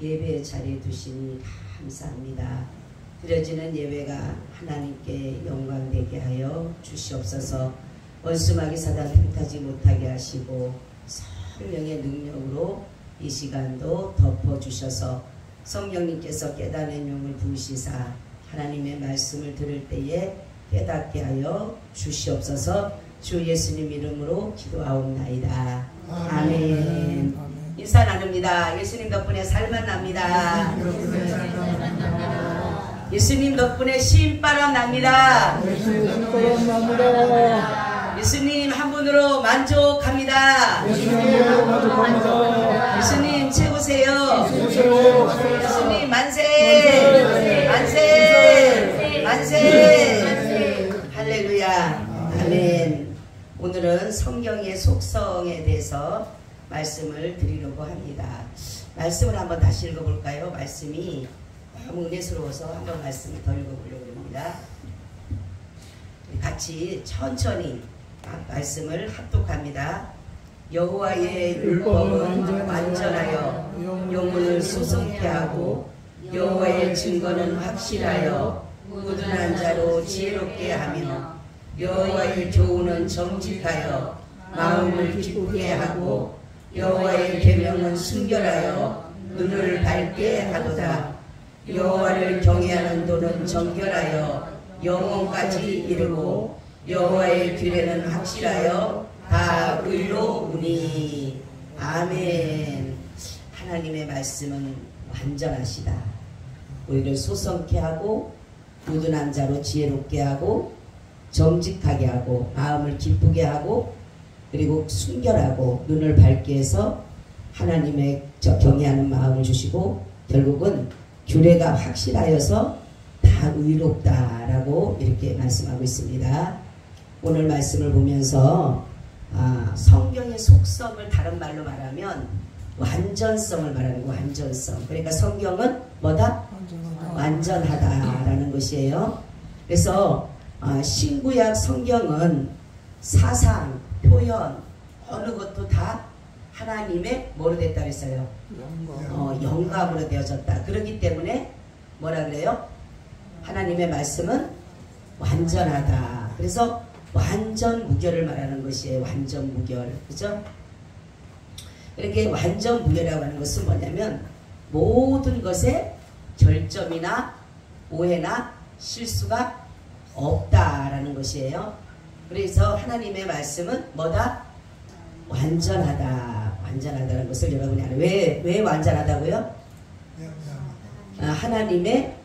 예배의 자리에 두시니 감사합니다. 드려지는 예배가 하나님께 영광되게 하여 주시옵소서. 원수마귀 사단 틈타지 못하게 하시고 성령의 능력으로 이 시간도 덮어주셔서 성령님께서 깨달은 용을 부으시사 하나님의 말씀을 들을 때에 깨닫게 하여 주시옵소서. 주 예수님 이름으로 기도하옵나이다. 아멘. 인사 나눕니다. 예수님 덕분에 살만 납니다. 예수님 덕분에 신바람 납니다. 예수님 한 분으로 만족합니다. 예수님 최고세요. 예수님 만세 만세 만세. 할렐루야. 아멘. 오늘은 성경의 속성에 대해서 말씀을 드리려고 합니다. 말씀을 한번 다시 읽어볼까요? 말씀이 너무 은혜스러워서 한번 말씀을 더 읽어보려고 합니다. 같이 천천히 말씀을 합독합니다. 여호와의 율법은 완전하여 영혼을 소성케 하고 여호와의 증거는 확실하여 무둔한 자로 지혜롭게 하며 여호와의 교훈은 정직하여 마음을 기쁘게 하고 여호와의 계명은 순결하여 눈을 밝게 하도다. 여호와를 경외하는 도는 정결하여 영혼까지 이르고 여호와의 규례는 확실하여 다 의로우니. 아멘. 하나님의 말씀은 완전하시다. 우리를 소성케 하고 무둔한 자로 지혜롭게 하고 정직하게 하고 마음을 기쁘게 하고 그리고 순결하고 눈을 밝게 해서 하나님의 경외하는 마음을 주시고 결국은 규례가 확실하여서 다 의롭다라고 이렇게 말씀하고 있습니다. 오늘 말씀을 보면서 성경의 속성을 다른 말로 말하면 완전성을 말하는 거. 완전성. 그러니까 성경은 뭐다? 완전하다라는 것이에요. 그래서 신구약 성경은 사상, 표현, 어느 것도 다 하나님의 뭐로 됐다 그랬어요? 영감으로 되어졌다. 그렇기 때문에 뭐라 그래요? 하나님의 말씀은 완전하다. 그래서 완전 무결을 말하는 것이에요. 완전 무결. 그죠? 이렇게 완전 무결이라고 하는 것은 뭐냐면 모든 것의 결점이나 오해나 실수가 없다라는 것이에요. 그래서 하나님의 말씀은 뭐다? 완전하다. 완전하다는 것을 여러분이 알아요. 왜 완전하다고요? 하나님의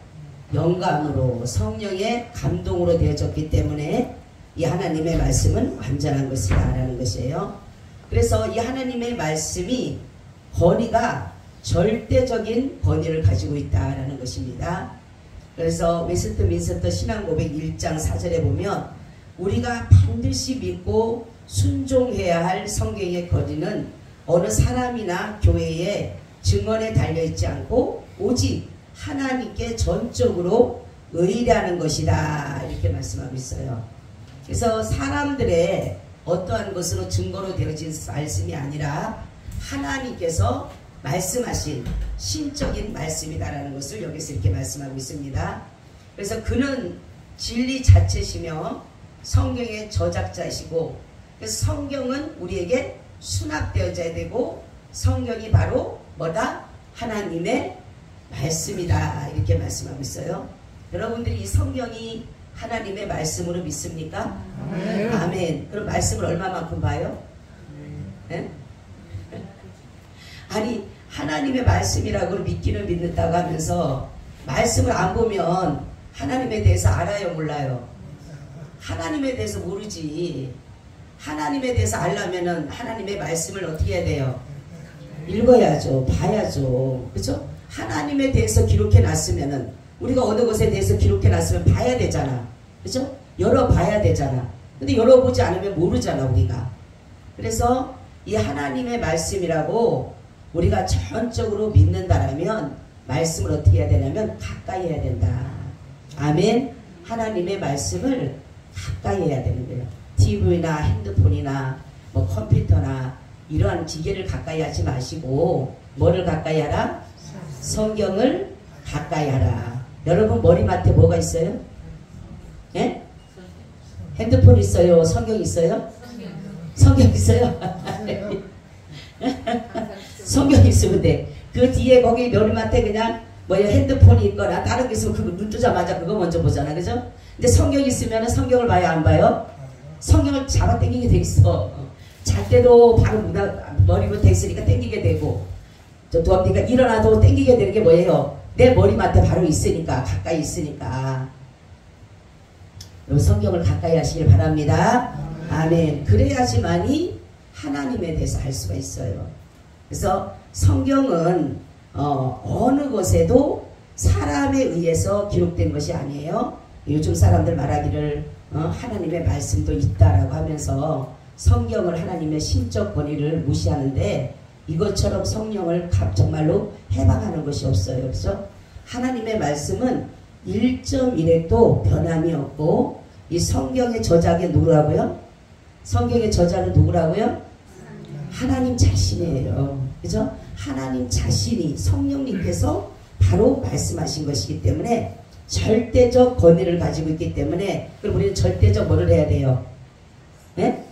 영감으로 성령의 감동으로 되어졌기 때문에 이 하나님의 말씀은 완전한 것이다라는 것이에요. 그래서 이 하나님의 말씀이 권위가 절대적인 권위를 가지고 있다라는 것입니다. 그래서 웨스트민스터 신앙고백 1장 4절에 보면 우리가 반드시 믿고 순종해야 할 성경의 권위는 어느 사람이나 교회의 증언에 달려있지 않고 오직 하나님께 전적으로 의뢰하는 것이다 이렇게 말씀하고 있어요. 그래서 사람들의 어떠한 것으로 증거로 되어진 말씀이 아니라 하나님께서 말씀하신 신적인 말씀이다라는 것을 여기서 이렇게 말씀하고 있습니다. 그래서 그는 진리 자체시며 성경의 저작자이시고 그래서 성경은 우리에게 수납되어져야 되고 성경이 바로 뭐다? 하나님의 말씀이다 이렇게 말씀하고 있어요. 여러분들이 이 성경이 하나님의 말씀으로 믿습니까? 아멘. 아멘. 그럼 말씀을 얼마만큼 봐요? 네? 아니 하나님의 말씀이라고 믿기는 믿는다고 하면서 말씀을 안 보면 하나님에 대해서 알아요 몰라요? 하나님에 대해서 모르지. 하나님에 대해서 알려면은 하나님의 말씀을 어떻게 해야 돼요? 읽어야죠. 봐야죠. 그렇죠? 하나님에 대해서 기록해 놨으면은 우리가 어느 것에 대해서 기록해 놨으면 봐야 되잖아. 그렇죠? 열어봐야 되잖아. 근데 열어보지 않으면 모르잖아 우리가. 그래서 이 하나님의 말씀이라고 우리가 전적으로 믿는다라면 말씀을 어떻게 해야 되냐면 가까이 해야 된다. 아멘. 하나님의 말씀을 가까이 해야 되는 거예요. TV나 핸드폰이나 뭐 컴퓨터나 이러한 기계를 가까이 하지 마시고 뭐를 가까이 하라? 성경을 가까이 하라. 여러분 머리맡에 뭐가 있어요? 예? 핸드폰 있어요? 성경 있어요? 성경 있어요? 성경 있으면 돼. 그 뒤에 거기 머리맡에 그냥 뭐야 핸드폰이 있거나 다른 게 있으면 그거 눈 뜨자마자 그거 먼저 보잖아. 그죠? 근데 성경 있으면 성경을 봐요 안 봐요? 성경을 잡아 당기게 돼 있어. 잘 때도 바로 머리로 돼 있으니까 당기게 되고 또 네가 일어나도 당기게 되는 게 뭐예요? 내 머리맡에 바로 있으니까 가까이 있으니까. 여러분 성경을 가까이 하시길 바랍니다. 아멘. 그래야지만이 하나님에 대해서 알 수가 있어요. 그래서 성경은 어느 곳에도 사람에 의해서 기록된 것이 아니에요. 요즘 사람들 말하기를 하나님의 말씀도 있다라고 하면서 성경을 하나님의 신적 권위를 무시하는데 이것처럼 성령을 정말로 해방하는 것이 없어요. 그래서 하나님의 말씀은 1.1획도 변함이 없고 이 성경의 저작이 누구라고요? 성경의 저자는 누구라고요? 하나님 자신이에요. 그죠? 하나님 자신이 성령님께서 바로 말씀하신 것이기 때문에 절대적 권위를 가지고 있기 때문에 그럼 우리는 절대적 뭐를 해야 돼요? 네?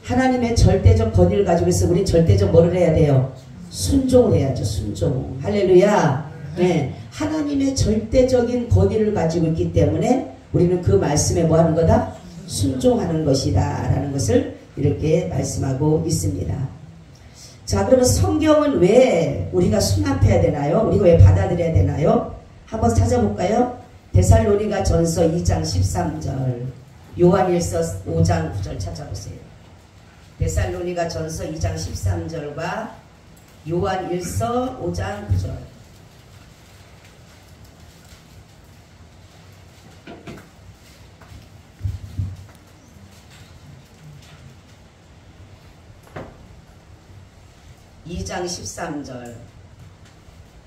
하나님의 절대적 권위를 가지고 있으면 우리는 절대적 뭐를 해야 돼요? 순종을 해야죠. 순종. 할렐루야. 네. 하나님의 절대적인 권위를 가지고 있기 때문에 우리는 그 말씀에 뭐 하는 거다? 순종하는 것이다 라는 것을 이렇게 말씀하고 있습니다. 자, 그러면 성경은 왜 우리가 수납해야 되나요? 우리가 왜 받아들여야 되나요? 한번 찾아볼까요? 데살로니가 전서 2장 13절, 요한일서 5장 9절 찾아보세요. 데살로니가 전서 2장 13절과 요한일서 5장 9절. (2장 13절)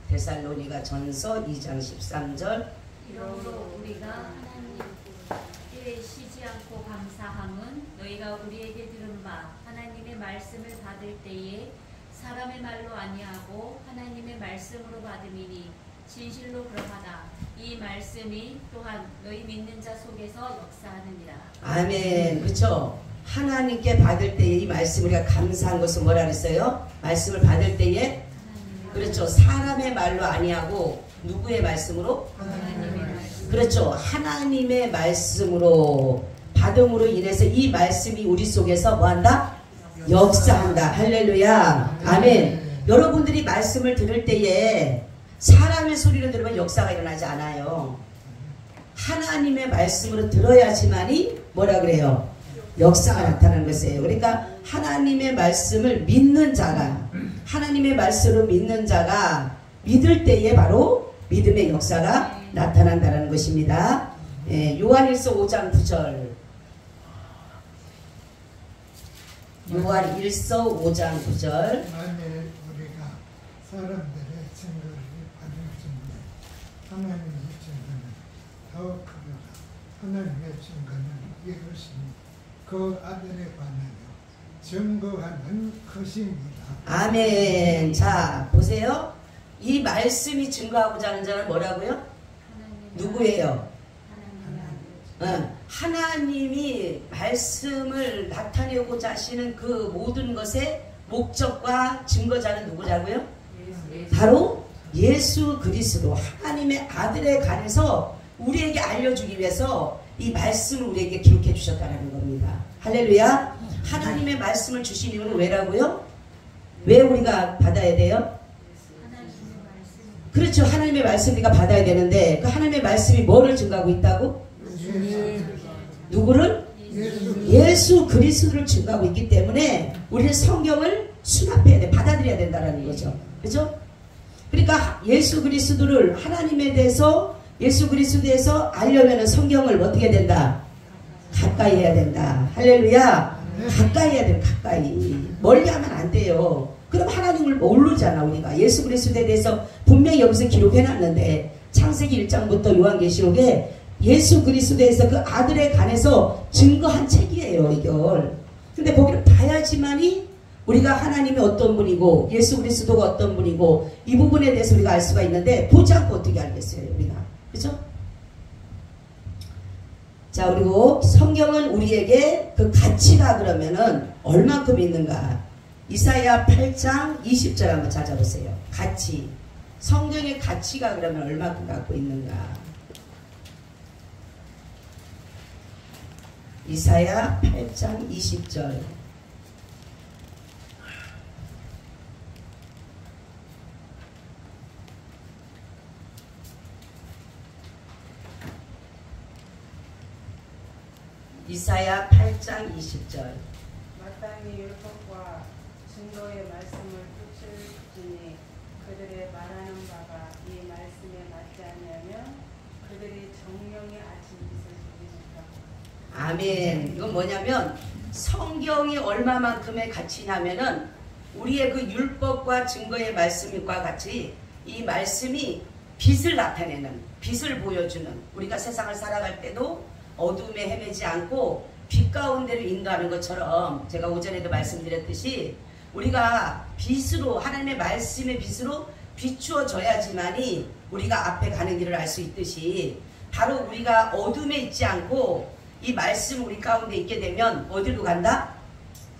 데살로니가 전서 2장 13절. 이러므로 우리가 하나님 일에 쉬지 않고 감사함은 너희가 우리에게 들은 바 하나님의 말씀을 받을 때에 사람의 말로 아니하고 하나님의 말씀으로 받음이니 진실로 그러하다. 이 말씀이 또한 너희 믿는 자 속에서 역사하느니라. 아멘. 그렇죠? 하나님께 받을 때에 이 말씀 우리가 감사한 것은 뭐라 그랬어요? 말씀을 받을 때에 그렇죠. 사람의 말로 아니하고 누구의 말씀으로? 하나님의 말씀. 그렇죠. 하나님의 말씀으로 받음으로 인해서 이 말씀이 우리 속에서 뭐한다? 역사한다. 할렐루야. 아멘. 여러분들이 말씀을 들을 때에 사람의 소리를 들으면 역사가 일어나지 않아요. 하나님의 말씀으로 들어야지만이 뭐라 그래요? 역사가 나타나는 것이에요. 그러니까 하나님의 말씀을 믿는 자가, 하나님의 말씀을 믿는 자가 믿을 때에 바로 믿음의 역사가 나타난다는 것입니다. 요한일서 5장 9절. 요한일서 5장 9절. 만일 우리가 사람들의 증거를 받을 정도에 하나님의 증거는 더 크도다. 하나님의 증거는 이것이니 그 아들에 관하여 증거하는 것입니다. 아멘. 자, 보세요. 이 말씀이 증거하고자 하는 자는 뭐라고요? 누구예요? 하나님이 말씀을 나타내고자 하시는 그 모든 것의 목적과 증거자는 누구냐고요? 바로 예수 그리스도, 하나님의 아들에 관해서 우리에게 알려주기 위해서 이 말씀을 우리에게 기록해 주셨다는 겁니다. 할렐루야. 하나님의 말씀을 주신 이유는 왜라고요? 왜 우리가 받아야 돼요? 그렇죠. 하나님의 말씀 우리가 받아야 되는데 그 하나님의 말씀이 뭐를 증거하고 있다고? 누구를? 예수 그리스도를 증거하고 있기 때문에 우리는 성경을 수납해야 돼. 받아들여야 된다는 거죠. 그렇죠? 그러니까 예수 그리스도를 하나님에 대해서 예수 그리스도에서 알려면 성경을 어떻게 된다? 가까이 해야 된다. 할렐루야. 가까이 해야 돼요. 가까이. 멀리 하면 안 돼요. 그럼 하나님을 모르잖아. 우리가 예수 그리스도에 대해서 분명히 여기서 기록해놨는데 창세기 1장부터 요한계시록에 예수 그리스도에서 그 아들에 관해서 증거한 책이에요. 이걸. 근데 거기를 봐야지만이 우리가 하나님이 어떤 분이고 예수 그리스도가 어떤 분이고 이 부분에 대해서 우리가 알 수가 있는데 보지 않고 어떻게 알겠어요. 우리가. 그죠? 자, 그리고 성경은 우리에게 그 가치가 그러면은 얼만큼 있는가? 이사야 8장 20절 한번 찾아보세요. 가치. 성경의 가치가 그러면 얼마큼 갖고 있는가? 이사야 8장 20절. 이사야 8장 20절. 마땅히 율법과 증거의 말씀을 붙일지니 그들의 말하는 바가 이 말씀에 맞지 않으면 그들이 정령의 아침 빛을 보이니까. 아멘. 이건 뭐냐면 성경이 얼마만큼의 가치냐면은 우리의 그 율법과 증거의 말씀과 같이 이 말씀이 빛을 나타내는, 빛을 보여주는, 우리가 세상을 살아갈 때도 어둠에 헤매지 않고 빛 가운데로 인도하는 것처럼 제가 오전에도 말씀드렸듯이 우리가 빛으로, 하나님의 말씀의 빛으로 비추어져야지만이 우리가 앞에 가는 길을 알 수 있듯이 바로 우리가 어둠에 있지 않고 이 말씀 우리 가운데 있게 되면 어디로 간다?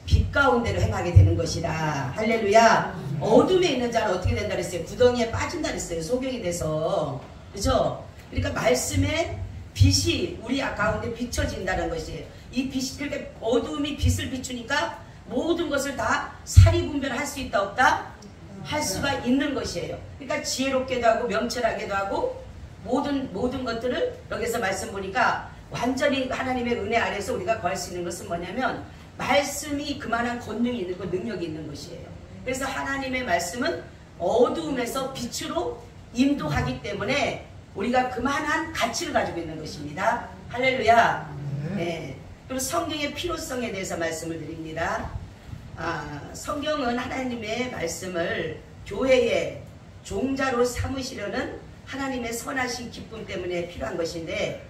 빛 가운데로 행하게 되는 것이다. 할렐루야. 어둠에 있는 자는 어떻게 된다 그랬어요? 구덩이에 빠진다 그랬어요. 소경이 돼서. 그죠? 그러니까 말씀의 빛이 우리 가운데 비춰진다는 것이에요. 이 빛이, 그러니까 어둠이 빛을 비추니까 모든 것을 다 사리분별할 수 있다 없다? 할 수가 있는 것이에요. 그러니까 지혜롭게도 하고 명철하게도 하고 모든 것들을 여기서 말씀 보니까 완전히 하나님의 은혜 아래서 우리가 구할 수 있는 것은 뭐냐면 말씀이 그만한 권능이 있는 것, 능력이 있는 것이에요. 그래서 하나님의 말씀은 어두움에서 빛으로 인도하기 때문에 우리가 그만한 가치를 가지고 있는 것입니다. 할렐루야. 네. 그리고 성경의 필요성에 대해서 말씀을 드립니다. 성경은 하나님의 말씀을 교회의 종자로 삼으시려는 하나님의 선하신 기쁨 때문에 필요한 것인데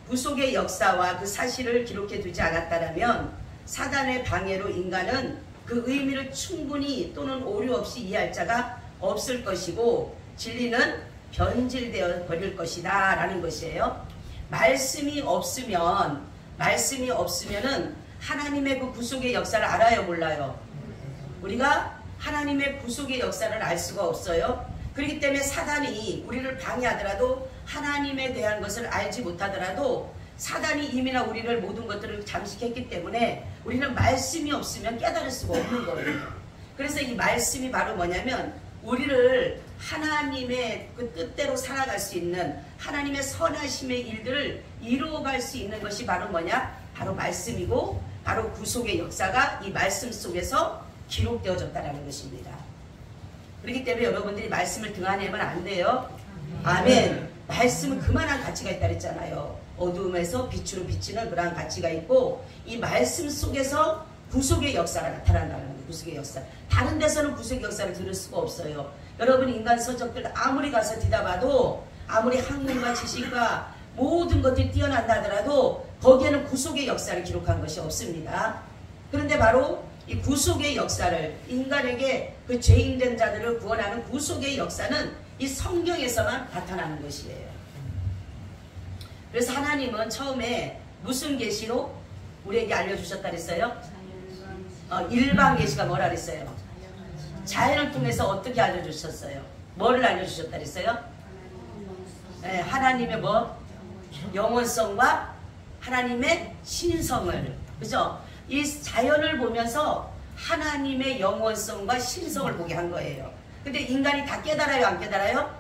구속의 역사와 그 사실을 기록해 두지 않았다면 사단의 방해로 인간은 그 의미를 충분히 또는 오류 없이 이해할 자가 없을 것이고 진리는 변질되어 버릴 것이다 라는 것이에요. 말씀이 없으면은 하나님의 그 구속의 역사를 알아요, 몰라요? 우리가 하나님의 구속의 역사를 알 수가 없어요. 그렇기 때문에 사단이 우리를 방해하더라도 하나님에 대한 것을 알지 못하더라도 사단이 이미나 우리를 모든 것들을 잠식했기 때문에 우리는 말씀이 없으면 깨달을 수가 없는 거예요. 그래서 이 말씀이 바로 뭐냐면 우리를 하나님의 그 뜻대로 살아갈 수 있는 하나님의 선하심의 일들을 이루어갈 수 있는 것이 바로 뭐냐? 바로 말씀이고 바로 구속의 역사가 이 말씀 속에서 기록되어졌다는 것입니다. 그렇기 때문에 여러분들이 말씀을 등한하면 안 돼요. 아멘. 말씀은 그만한 가치가 있다 그랬잖아요. 어두움에서 빛으로 비치는 그러한 가치가 있고 이 말씀 속에서 구속의 역사가 나타난다는 거예요. 구속의 역사. 다른 데서는 구속의 역사를 들을 수가 없어요. 여러분 인간 서적들 아무리 가서 뒤다봐도 아무리 학문과 지식과 모든 것들이 뛰어난다 하더라도 거기에는 구속의 역사를 기록한 것이 없습니다. 그런데 바로 이 구속의 역사를 인간에게 그 죄인된 자들을 구원하는 구속의 역사는 이 성경에서만 나타나는 것이에요. 그래서 하나님은 처음에 무슨 계시로 우리에게 알려주셨다 그랬어요? 일반 계시가 뭐라 그랬어요? 자연을 통해서 어떻게 알려주셨어요? 뭐를 알려주셨다 그랬어요? 네, 하나님의 뭐? 영원성과 하나님의 신성을, 그죠? 이 자연을 보면서 하나님의 영원성과 신성을 보게 한 거예요. 근데 인간이 다 깨달아요, 안 깨달아요?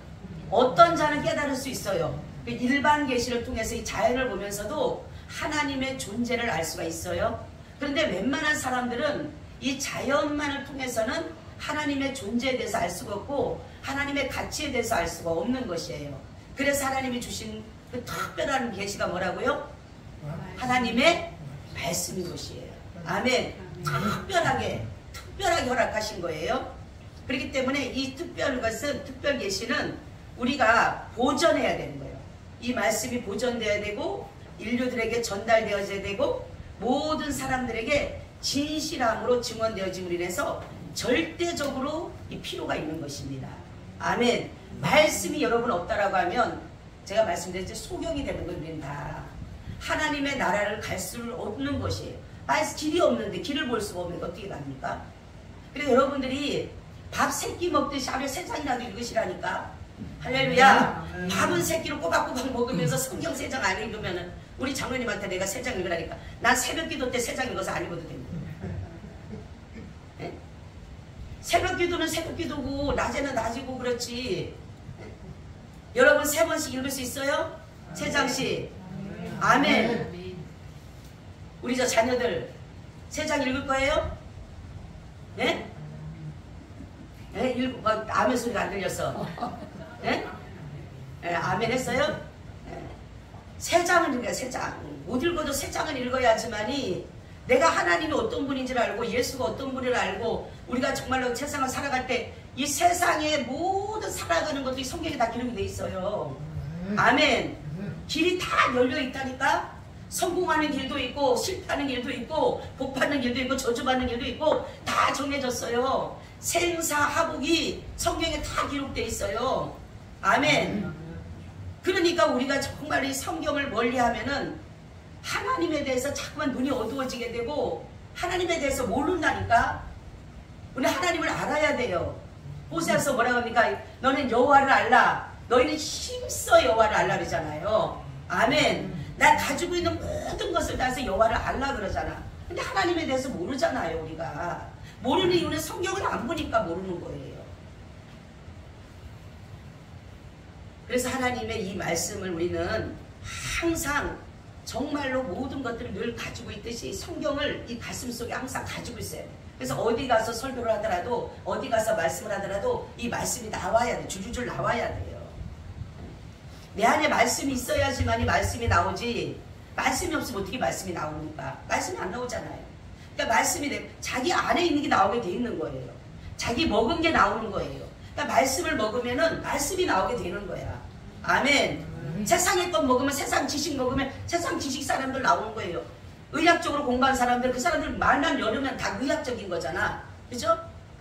어떤 자는 깨달을 수 있어요. 일반 계시를 통해서 이 자연을 보면서도 하나님의 존재를 알 수가 있어요. 그런데 웬만한 사람들은 이 자연만을 통해서는 하나님의 존재에 대해서 알 수가 없고 하나님의 가치에 대해서 알 수가 없는 것이에요. 그래서 하나님이 주신 그 특별한 계시가 뭐라고요? 하나님의 말씀인 것이에요. 아멘. 특별하게 허락하신 거예요. 그렇기 때문에 이 특별 계시는 우리가 보존해야 되는 거예요. 이 말씀이 보존되어야 되고 인류들에게 전달되어져야 되고 모든 사람들에게 진실함으로 증언되어짐으로 인해서 절대적으로 이 필요가 있는 것입니다. 아멘. 말씀이 여러분 없다라고 하면 제가 말씀드렸죠. 소경이 되는 겁니다. 하나님의 나라를 갈 수 없는 것이에요. 길이 없는데 길을 볼 수가 없는데 어떻게 갑니까? 그래서 여러분들이 밥 3끼 먹듯이 하루에 3장이라도 읽으시라니까. 할렐루야. 밥은 3끼로 꼬박꼬박 먹으면서 성경 3장 안 읽으면은 우리 장로님한테 내가 3장 읽으라니까. 난 새벽 기도 때 3장 읽어서 안 읽어도 됩니다. 네? 새벽 기도는 새벽 기도고 낮에는 낮이고 그렇지. 네? 여러분 3번씩 읽을 수 있어요? 3장씩. 아멘. 우리 저 자녀들 3장 읽을 거예요? 네? 네? 아멘 소리가 안 들렸어. 네? 네, 아멘 했어요? 네. 3장은 읽어요. 3장. 못 읽어도 3장은 읽어야지만이 내가 하나님이 어떤 분인지를 알고 예수가 어떤 분을 알고 우리가 정말로 세상을 살아갈 때 이 세상의 모든 살아가는 것들이 성경에 다 기록이 돼 있어요. 아멘. 길이 다 열려 있다니까. 성공하는 길도 있고 실패하는 길도 있고 복받는 길도 있고 저주받는 길도 있고 다 정해졌어요. 생사하복이 성경에 다 기록되어 있어요. 아멘. 그러니까 우리가 정말 이 성경을 멀리하면은 하나님에 대해서 자꾸만 눈이 어두워지게 되고 하나님에 대해서 모른다니까. 우리 하나님을 알아야 돼요. 호세아서 뭐라고 합니까? 너는 여호와를 알라. 너희는 힘써 여호와를 알라 그러잖아요. 아멘. 나 가지고 있는 모든 것을 다해서 여호와를 알라 그러잖아. 근데 하나님에 대해서 모르잖아요. 우리가 모르는 이유는 성경을 안 보니까 모르는 거예요. 그래서 하나님의 이 말씀을 우리는 항상 정말로 모든 것들을 늘 가지고 있듯이 성경을 이 가슴 속에 항상 가지고 있어요. 그래서 어디 가서 설교를 하더라도 어디 가서 말씀을 하더라도 이 말씀이 나와야 돼. 줄줄줄 나와야 돼요. 내 안에 말씀이 있어야지만 이 말씀이 나오지. 말씀이 없으면 어떻게 말씀이 나옵니까? 말씀이 안 나오잖아요. 그러니까 말씀이 자기 안에 있는 게 나오게 돼 있는 거예요. 자기 먹은 게 나오는 거예요. 그러니까 말씀을 먹으면은 말씀이 나오게 되는 거야. 아멘. 세상의 것 먹으면 세상 지식 먹으면 세상 지식 사람들 나오는 거예요. 의학적으로 공부한 사람들 그 사람들 말만 열으면 다 의학적인 거잖아. 그죠?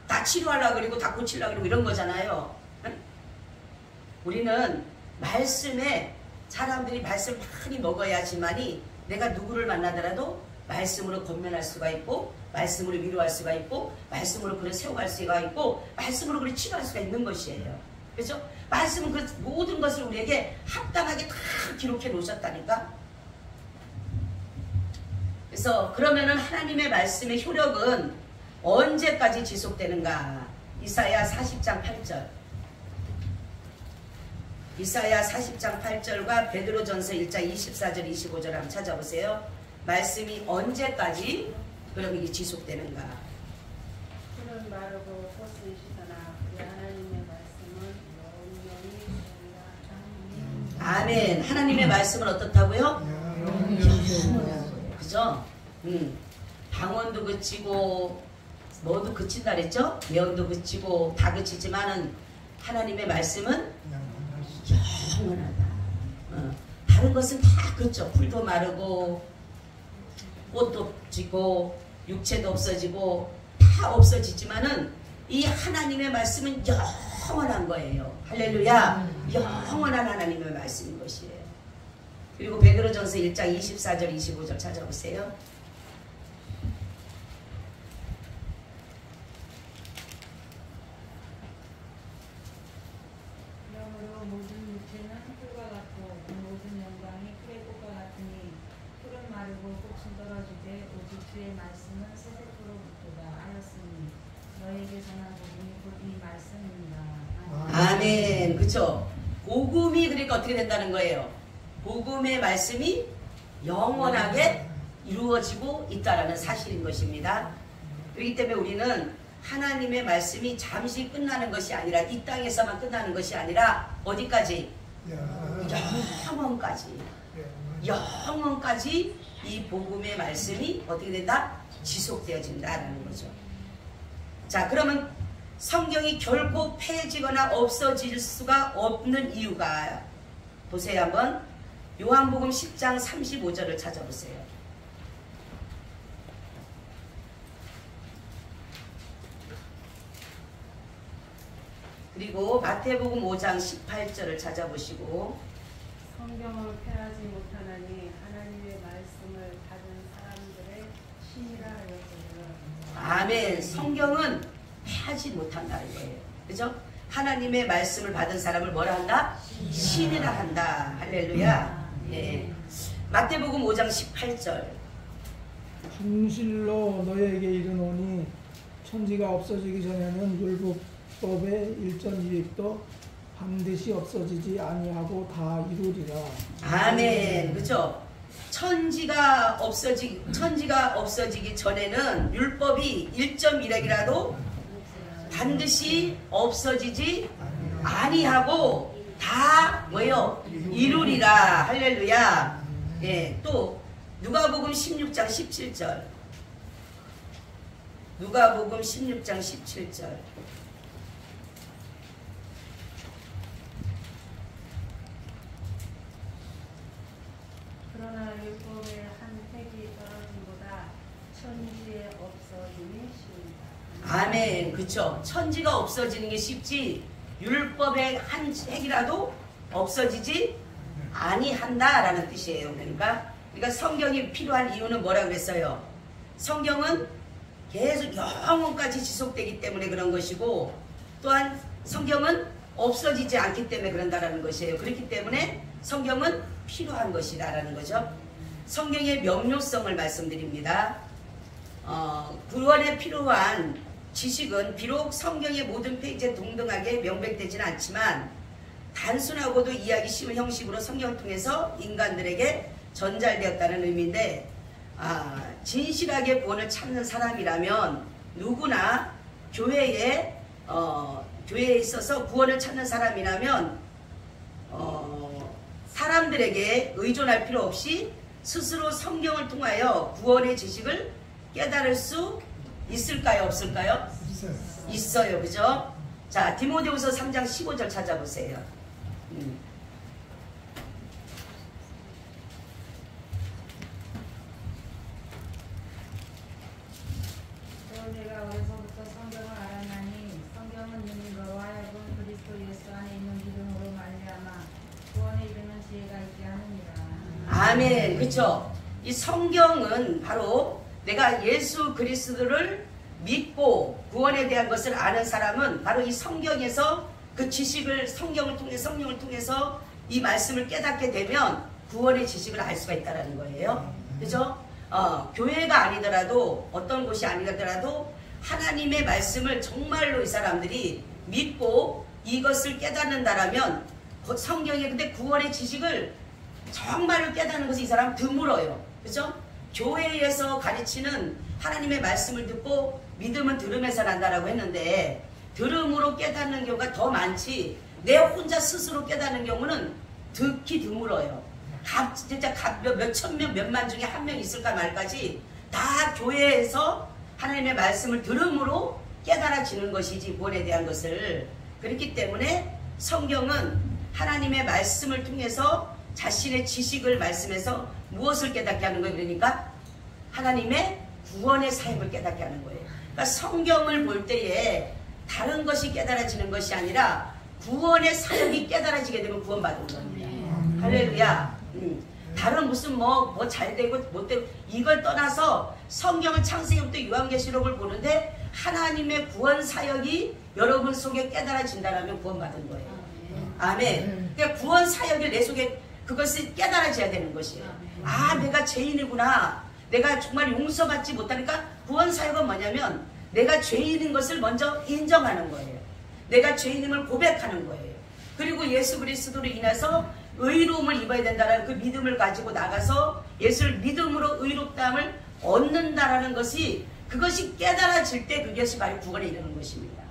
다 치료하려고 그러고 다 고치려고 그러고 이런 거잖아요. 응? 우리는 말씀에 사람들이 말씀을 많이 먹어야지만이 내가 누구를 만나더라도 말씀으로 권면할 수가 있고 말씀으로 위로할 수가 있고 말씀으로 그를 세워갈 수가 있고 말씀으로 그를 치료할 수가 있는 것이에요. 그렇죠? 말씀은 그 모든 것을 우리에게 합당하게 다 기록해 놓으셨다니까. 그래서 그러면은 하나님의 말씀의 효력은 언제까지 지속되는가? 이사야 40장 8절. 이사야 40장 8절과 베드로전서 1장 24절 25절 한번 찾아보세요. 말씀이 언제까지 그럼 이게 지속되는가? 풀은 마르고 꽃은 시드나 우리 하나님의 말씀은 영원히 아멘. 하나님의 말씀은 어떻다고요? 영원히 그죠? 방언도 그치고 뭐도 그친다 그랬죠? 예언도 그치고 다 그치지만은 하나님의 말씀은 영원하다. 다른 것은 다 그렇죠. 풀도 마르고 꽃도 지고 육체도 없어지고 다 없어지지만은 이 하나님의 말씀은 영원한 거예요. 할렐루야. 영원한 하나님의 말씀인 것이에요. 그리고 베드로전서 1장 24절 25절 찾아보세요. 그러므로 모든 육체는 풀과 같고 모든 영광이 풀의 꽃과 같으니 풀은 마르고 꽃은 떨어지되 오직 주의 말씀은 세세토록도다 하였으니 너에게 전한 복음이 곧 이 말씀입니다. 아멘. 그쵸? 복음이 그러니까 어떻게 된다는 거예요? 복음의 말씀이 영원하게 이루어지고 있다라는 사실인 것입니다. 그렇기 때문에 우리는 하나님의 말씀이 잠시 끝나는 것이 아니라 이 땅에서만 끝나는 것이 아니라 어디까지? 영원까지. 영원까지 이 복음의 말씀이 어떻게 된다? 지속되어진다라는 거죠. 자, 그러면 성경이 결코 폐해지거나 없어질 수가 없는 이유가 보세요 한번. 요한복음 10장 35절을 찾아보세요. 그리고 마태복음 5장 18절을 찾아보시고 성경을 폐하지 못하나니 하나님의 말씀을 받은 사람들의 신이라 하였거든. 아멘. 성경은 폐하지 못한다는 거예요. 그죠? 하나님의 말씀을 받은 사람을 뭐라 한다? 신이라 한다. 할렐루야. 예. 마태복음 5장 18절. 진실로 너에게 이르노니 천지가 없어지기 전에는 율법의 일전이익도 반드시 없어지지 아니하고 다 이루리라. 아멘. 그죠? 천지가 없어지기 전에는 율법이 1.1핵이라도 반드시 없어지지 아니하고 다 뭐요? 이루리라. 할렐루야. 예. 또 누가복음 16장 17절. 누가복음 16장 17절. 그러나 율법의 한 획이 떨어짐보다 천지에 없어짐이 쉬운다. 아멘. 그쵸? 천지가 없어지는 게 쉽지 율법의 한 획이라도 없어지지 아니한다라는 뜻이에요. 그러니까 성경이 필요한 이유는 뭐라 그랬어요? 성경은 계속 영원까지 지속되기 때문에 그런 것이고 또한 성경은 없어지지 않기 때문에 그런다라는 것이에요. 그렇기 때문에 성경은 필요한 것이다라는 거죠. 성경의 명료성을 말씀드립니다. 구원에 필요한 지식은 비록 성경의 모든 페이지에 동등하게 명백되지는 않지만 단순하고도 이해하기 쉬운 형식으로 성경을 통해서 인간들에게 전달되었다는 의미인데 진실하게 구원을 찾는 사람이라면 누구나 교회에 있어서 구원을 찾는 사람이라면 사람들에게 의존할 필요 없이 스스로 성경을 통하여 구원의 지식을 깨달을 수 있을까요? 없을까요? 있어요. 그죠? 자, 디모데후서 3장 15절 찾아보세요. 내가 어려서부터 성경을 알았나니 성경은 이는 너로 하여금 그리스도 예수 안에 있는 믿음으로 말미암아 구원에 이르는 지혜가 있게 하느니라. 아멘. 그쵸? 이 성경은 바로 내가 예수 그리스도를 믿고 구원에 대한 것을 아는 사람은 바로 이 성경에서 그 그 지식을 성경을 통해 성령을 통해서 이 말씀을 깨닫게 되면 구원의 지식을 알 수가 있다는 거예요. 그죠? 교회가 아니더라도 어떤 곳이 아니더라도 하나님의 말씀을 정말로 이 사람들이 믿고 이것을 깨닫는다라면 성경의 근데 구원의 지식을 정말로 깨닫는 것이 이 사람 드물어요. 그죠? 교회에서 가르치는 하나님의 말씀을 듣고 믿음은 들음에서 난다라고 했는데 들음으로 깨닫는 경우가 더 많지 내 혼자 스스로 깨닫는 경우는 듣기 드물어요. 진짜 몇천 명, 몇만 중에 한 명 있을까 말까지 다 교회에서 하나님의 말씀을 들음으로 깨달아지는 것이지 구원에 대한 것을. 그렇기 때문에 성경은 하나님의 말씀을 통해서 자신의 지식을 말씀해서 무엇을 깨닫게 하는 거예요? 그러니까 하나님의 구원의 사역을 깨닫게 하는 거예요. 그러니까 성경을 볼 때에 다른 것이 깨달아지는 것이 아니라 구원의 사역이 깨달아지게 되면 구원받은 겁니다. 할렐루야. 다른 무슨 뭐 잘 되고 못 되고 이걸 떠나서 성경을 창세기부터 요한계시록을 보는데 하나님의 구원 사역이 여러분 속에 깨달아진다면 구원받은 거예요. 아멘. 그러니까 구원 사역이 내 속에 그것을 깨달아져야 되는 것이에요. 아, 내가 죄인이구나. 내가 정말 용서받지 못하니까 구원 사역은 뭐냐면 내가 죄인인 것을 먼저 인정하는 거예요. 내가 죄인임을 고백하는 거예요. 그리고 예수 그리스도로 인해서 의로움을 입어야 된다는 그 믿음을 가지고 나가서 예수를 믿음으로 의롭다함을 얻는다라는 것이 그것이 깨달아질 때 그것이 바로 구원에 이르는 것입니다.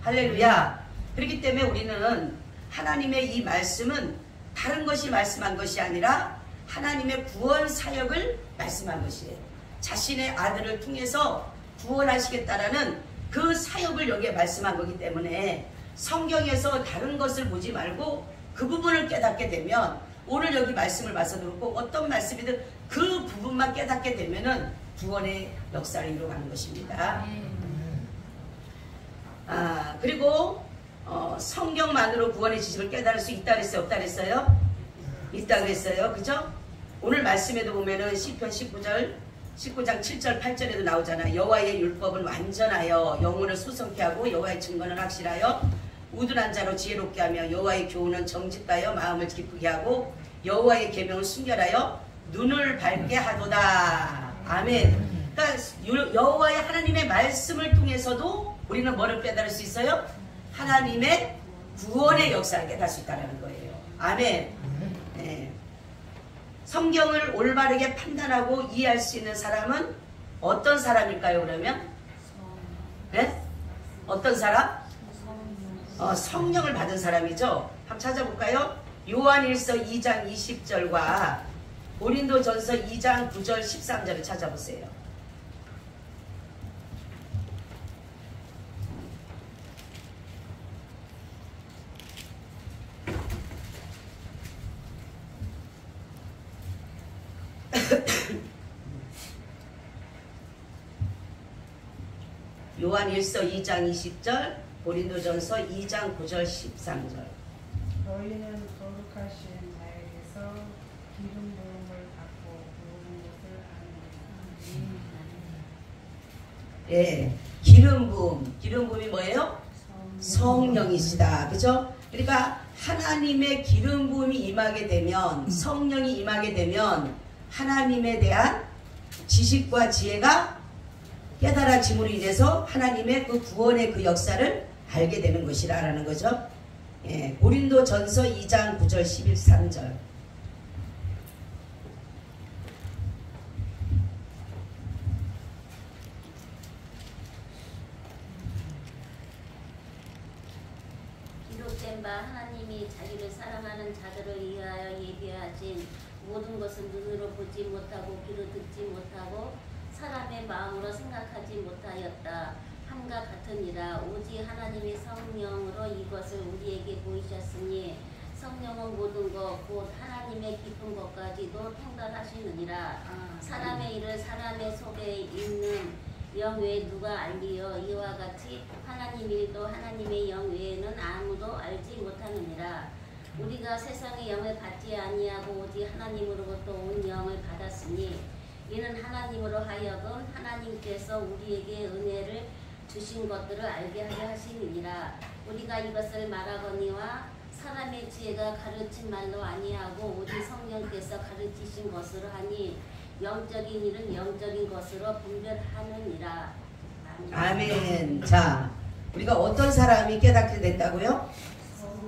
할렐루야. 그렇기 때문에 우리는 하나님의 이 말씀은 다른 것이 말씀한 것이 아니라 하나님의 구원 사역을 말씀한 것이에요. 자신의 아들을 통해서 구원하시겠다라는 그 사역을 여기에 말씀한 거기 때문에 성경에서 다른 것을 보지 말고 그 부분을 깨닫게 되면 오늘 여기 말씀을 봐서도 그렇고 어떤 말씀이든 그 부분만 깨닫게 되면은 구원의 역사를 이루어가는 것입니다. 그리고 성경만으로 구원의 지식을 깨달을 수 있다 그랬어요? 없다 그랬어요? 있다 그랬어요. 그죠? 오늘 말씀에도 보면은 시편 19장 7절 8절에도 나오잖아요. 여호와의 율법은 완전하여 영혼을 소성케 하고 여호와의 증거는 확실하여 우둔한 자로 지혜롭게 하며 여호와의 교훈은 정직하여 마음을 기쁘게 하고 여호와의 계명을 순결하여 눈을 밝게 하도다. 아멘. 그러니까 여호와의 하나님의 말씀을 통해서도 우리는 뭐를 깨달을 수 있어요? 하나님의 구원의 역사를 깨달을 수 있다는 거예요. 아멘. 네. 성경을 올바르게 판단하고 이해할 수 있는 사람은 어떤 사람일까요? 그러면? 네? 어떤 사람? 성령을 받은 사람이죠. 한번 찾아볼까요? 요한일서 2장 20절과 고린도전서 2장 9절 13절을 찾아보세요. 요한일서 2장 20절, 고린도전서 2장 9절 13절. 너희는 거룩하신 자에게서 기름 부음을 받고 부은 것을 아느니라. 예, 기름 부음. 기름 부음이 뭐예요? 성령이시다. 그죠? 그러니까 하나님의 기름 부음이 임하게 되면, 성령이 임하게 되면 하나님에 대한 지식과 지혜가 깨달아짐으로 인해서 하나님의 그 구원의 그 역사를 알게 되는 것이라는 거죠. 예, 고린도전서 2장 9절 13절. 기록된 바 하나님이 자기를 사랑하는 자들을 위하여 예비하신 모든 것은 눈으로 보지 못하고 귀로 듣지 못하고 사람의 마음으로 생각하지 못하였다. 함과 같으니라. 오직 하나님의 성령으로 이것을 우리에게 보이셨으니 성령은 모든 것 곧 하나님의 깊은 것까지도 통달하시느니라. 사람의 일을 사람의 속에 있는 영 외에 누가 알리요? 이와 같이 하나님 일도 하나님의 영 외에는 아무도 알지 못하느니라. 우리가 세상의 영을 받지 아니하고 오직 하나님으로부터 온 영을 받았으니 이는 하나님으로 하여금 하나님께서 우리에게 은혜를 주신 것들을 알게 하려 하시니라. 우리가 이것을 말하거니와 사람의 지혜가 가르친 말로 아니하고 오직 성령께서 가르치신 것으로 하니 영적인 일은 영적인 것으로 분별하느니라. 아멘. 자, 우리가 어떤 사람이 깨닫게 됐다고요?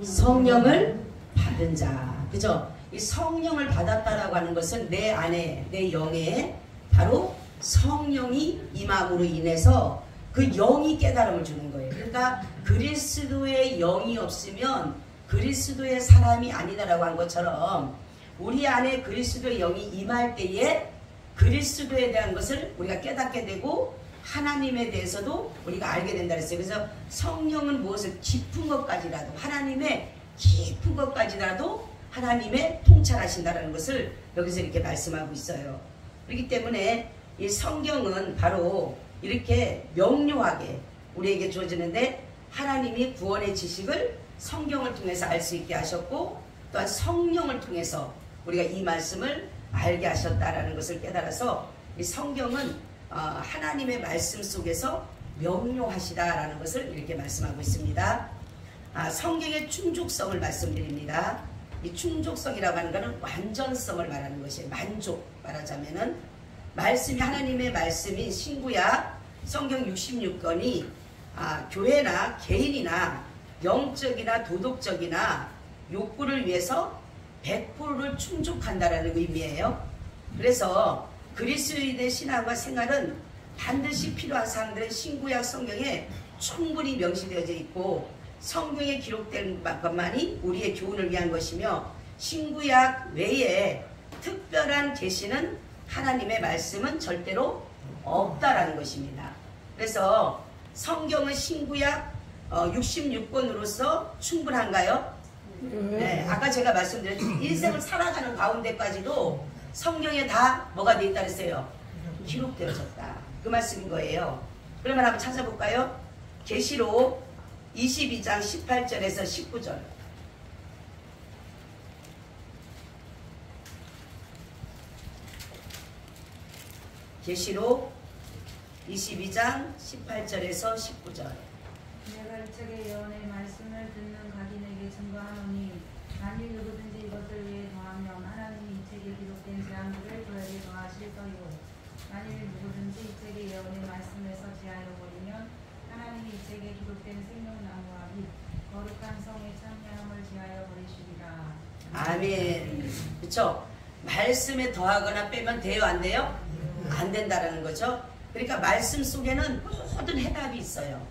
성령을 받은 자. 그죠? 이 성령을 받았다라고 하는 것은 내 안에, 내 영에 바로 성령이 임함으로 인해서 그 영이 깨달음을 주는 거예요. 그러니까 그리스도의 영이 없으면 그리스도의 사람이 아니다라고 한 것처럼 우리 안에 그리스도의 영이 임할 때에 그리스도에 대한 것을 우리가 깨닫게 되고 하나님에 대해서도 우리가 알게 된다 그랬어요. 그래서 성령은 무엇을 깊은 것까지라도 하나님의 깊은 것까지라도 하나님의 통찰하신다는 것을 여기서 이렇게 말씀하고 있어요. 그렇기 때문에 이 성경은 바로 이렇게 명료하게 우리에게 주어지는데 하나님이 구원의 지식을 성경을 통해서 알 수 있게 하셨고 또한 성령을 통해서 우리가 이 말씀을 알게 하셨다라는 것을 깨달아서 이 성경은 하나님의 말씀 속에서 명료하시다라는 것을 이렇게 말씀하고 있습니다. 성경의 충족성을 말씀드립니다. 이 충족성이라고 하는 것은 완전성을 말하는 것이에요. 만족 말하자면은 말씀이 하나님의 말씀인 신구약 성경 66권이 교회나 개인이나 영적이나 도덕적이나 욕구를 위해서 100%를 충족한다라는 의미예요. 그래서 그리스도인의 신앙과 생활은 반드시 필요한 사항들은 신구약 성경에 충분히 명시되어져 있고 성경에 기록된 것만이 우리의 교훈을 위한 것이며 신구약 외에 특별한 계시는 하나님의 말씀은 절대로 없다라는 것입니다. 그래서 성경은 신구약 66권으로서 충분한가요? 네, 아까 제가 말씀드렸죠. 인생을 살아가는 가운데까지도 성경에 다 뭐가 돼 있다 그랬어요? 기록되어졌다. 그 말씀인 거예요. 그러면 한번 찾아볼까요? 계시록 22장 18절에서 19절. 계시록 22장 18절에서 19절. 내가 이쪽의 예언의 말씀을 듣는 각인에게 증거하노니 만일 누구든지 이것들 위에 더하면 하나님이 이 책에 기록된 재앙들을 그에게 더하실 거요. 만일 누구든지 이 책의 예언의 말씀에서 제하여 버리면 하나님이 이 책에 기록된 생명나무와 및 거룩한 성의 참여함을 제하여 버리시리라. 아멘. 그렇죠? 말씀에 더하거나 빼면 돼요, 안 돼요? 안 된다라는 거죠. 그러니까 말씀 속에는 모든 해답이 있어요.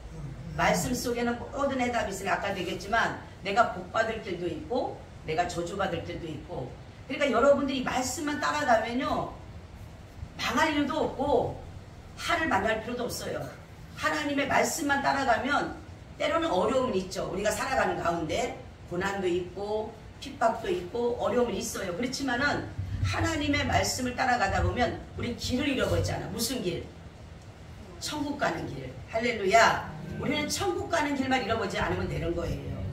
말씀 속에는 모든 해답이 있으니 아까 되겠지만 내가 복받을 길도 있고 내가 저주받을 길도 있고, 그러니까 여러분들이 말씀만 따라가면요 망할 일도 없고 화를 만날 필요도 없어요. 하나님의 말씀만 따라가면 때로는 어려움은 있죠. 우리가 살아가는 가운데 고난도 있고 핍박도 있고 어려움은 있어요. 그렇지만은 하나님의 말씀을 따라가다 보면 우리 길을 잃어버리잖아. 무슨 길? 천국 가는 길. 할렐루야. 우리는 천국 가는 길만 잃어버리지 않으면 되는 거예요.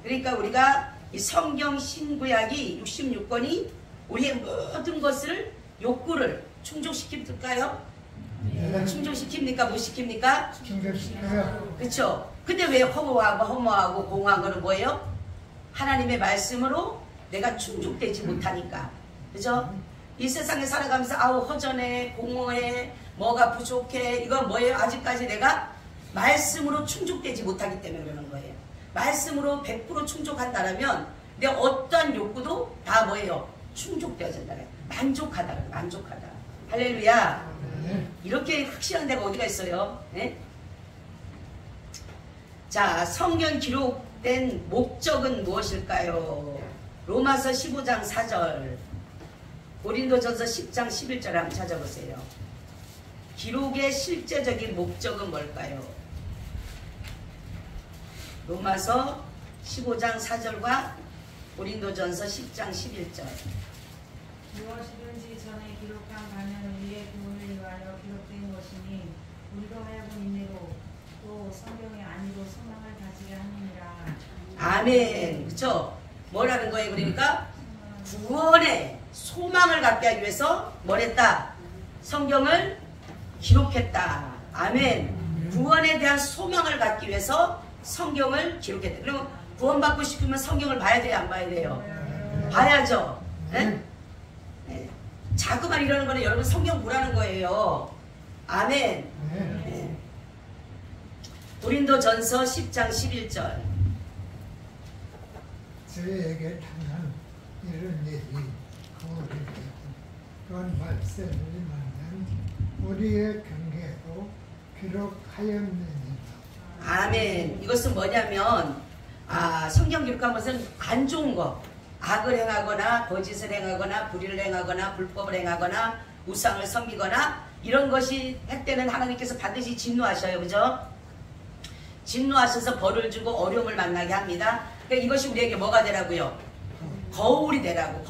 그러니까 우리가 이 성경 신구약이 66권이 우리의 모든 것을 욕구를 충족시킬까요? 네. 충족시킵니까? 못 시킵니까? 충족시켜요. 그렇죠. 근데 왜 허무하고 공허한 거는 뭐예요? 하나님의 말씀으로 내가 충족되지 못하니까. 그죠? 이 세상에 살아가면서 아우 허전해, 공허해, 뭐가 부족해, 이건 뭐예요? 아직까지 내가 말씀으로 충족되지 못하기 때문에 그러는 거예요. 말씀으로 100% 충족한다면 내 어떠한 욕구도 다 뭐예요? 충족되어진다. 만족하다. 만족하다. 할렐루야. 이렇게 확실한 데가 어디가 있어요? 네? 자, 성경 기록된 목적은 무엇일까요? 로마서 15장 4절, 고린도전서 10장 11절 한번 찾아보세요. 기록의 실제적인 목적은 뭘까요? 로마서 15장 4절과 고린도전서 10장 11절. 무엇이든지 전에 기록한 바는 우리의 구원을 위하여 기록된 것이니 우리도 하여금 인내로 또 성경의 아니로 소망을 가지게 하느니라. 아멘. 그렇죠? 뭐라는 거예요? 그러니까 구원의 소망을 갖게 하기 위해서 뭘 했다? 성경을 기록했다. 아멘. 구원에 대한 소명을 갖기 위해서 성경을 기록했다. 그리고 구원받고 싶으면 성경을 봐야 돼요, 안 봐야 돼요? 봐야죠. 네? 네. 자꾸만 이러는 거는 여러분 성경 보라는 거예요. 아멘. 네. 고린도전서 10장 11절. 저에게 당한 이런 일이 거울이겠고 그런 말씀을 만난 우리의 경계로 기록하였느니라. 아멘. 이것은 뭐냐면 성경 기록한 것은 안 좋은 거, 악을 행하거나 거짓을 행하거나 불의를 행하거나 불법을 행하거나 우상을 섬기거나 이런 것이 할 때는 하나님께서 반드시 진노하셔요. 그죠? 진노하셔서 벌을 주고 어려움을 만나게 합니다. 그러니까 이것이 우리에게 뭐가 되라고요? 거울이 되라고.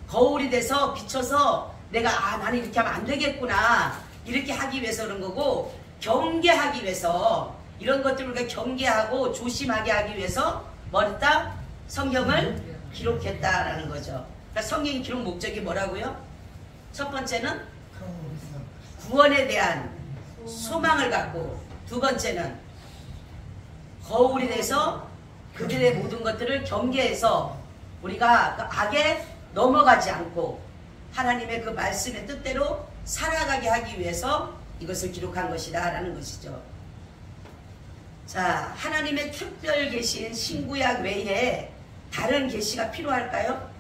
거울이 돼서 비춰서 내가 나는 이렇게 하면 안 되겠구나 이렇게 하기 위해서 그런 거고, 경계하기 위해서 이런 것들을 우리가 경계하고 조심하게 하기 위해서 뭐 했다? 성경을 기록했다라는 거죠. 그러니까 성경의 기록 목적이 뭐라고요? 첫 번째는 구원에 대한 소망을 갖고, 두 번째는 거울이 돼서 그들의 모든 것들을 경계해서 우리가 그 악에 넘어가지 않고 하나님의 그 말씀의 뜻대로 살아가게 하기 위해서 이것을 기록한 것이다 라는 것이죠. 자, 하나님의 특별 계시인 신구약 외에 다른 계시가 필요할까요?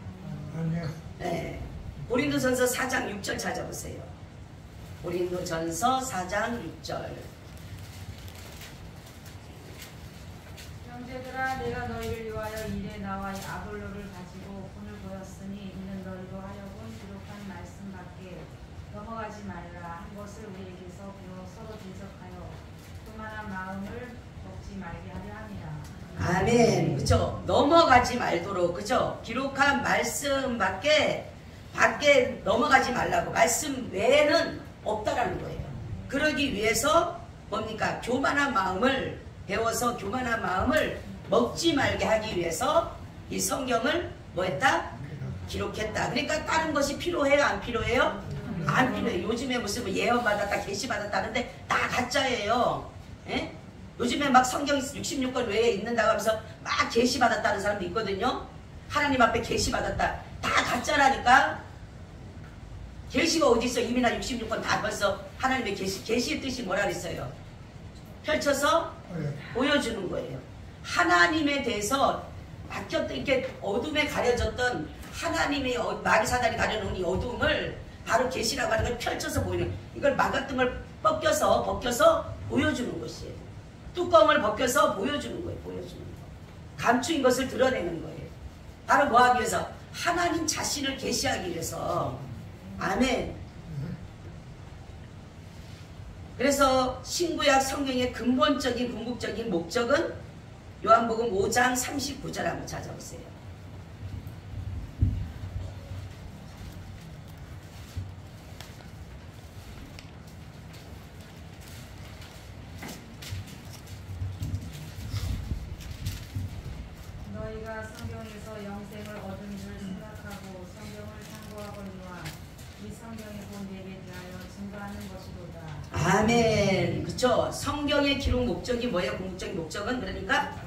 아니요. 네. 고린도전서 4장 6절 찾아보세요. 고린도전서 4장 6절. 형제들아, 내가 너희를 위하여 이래 나와 아볼로를 가지고 본을 보였으니 이는 너희로 하여금 기록한 말씀 밖에 넘어가지 말라 한 것을 우리에게서 배워 서로 분석하여 그만한 마음을 먹지 말게 하려 함이라. 아멘. 그죠? 넘어가지 말도록, 그죠? 기록한 말씀 밖에 넘어가지 말라고. 말씀 외에는 없다라는 거예요. 그러기 위해서 뭡니까? 교만한 마음을 배워서 교만한 마음을 먹지 말게 하기 위해서 이 성경을 뭐 했다? 기록했다. 그러니까 다른 것이 필요해요? 안 필요해요? 안 필요해요. 요즘에 무슨 뭐 예언 받았다, 계시 받았다는데 다 가짜예요. 예? 요즘에 막 성경 66권 외에 있는다고 하면서 막 계시 받았다는 사람도 있거든요. 하나님 앞에 계시 받았다. 다 가짜라니까. 계시가 어디 있어? 이미 나 66권 다 벌써 하나님의 계시의 뜻이 뭐라 그랬어요? 펼쳐서 보여주는 거예요. 하나님에 대해서 막혔던, 이렇게 어둠에 가려졌던 하나님의 마귀 사단이 가려놓은 이 어둠을 바로 계시라고 하는 걸 펼쳐서 보이는, 이걸 막았던 걸 벗겨서 보여주는 것이에요. 뚜껑을 벗겨서 보여주는 거예요. 보여주는 거. 감추인 것을 드러내는 거예요. 바로 뭐 하기 위해서? 하나님 자신을 계시하기 위해서. 아멘. 그래서 신구약 성경의 근본적인 궁극적인 목적은 요한복음 5장 39절 한번 찾아보세요. 너희가 성경에서 영생을 얻은 줄 생각하고 성경을 참고하거니와 이 성경의 본되게 대하여 증거하는 것이로다. 아멘. 그렇죠. 성경의 기록 목적이 뭐예요? 궁극적인 목적은 그러니까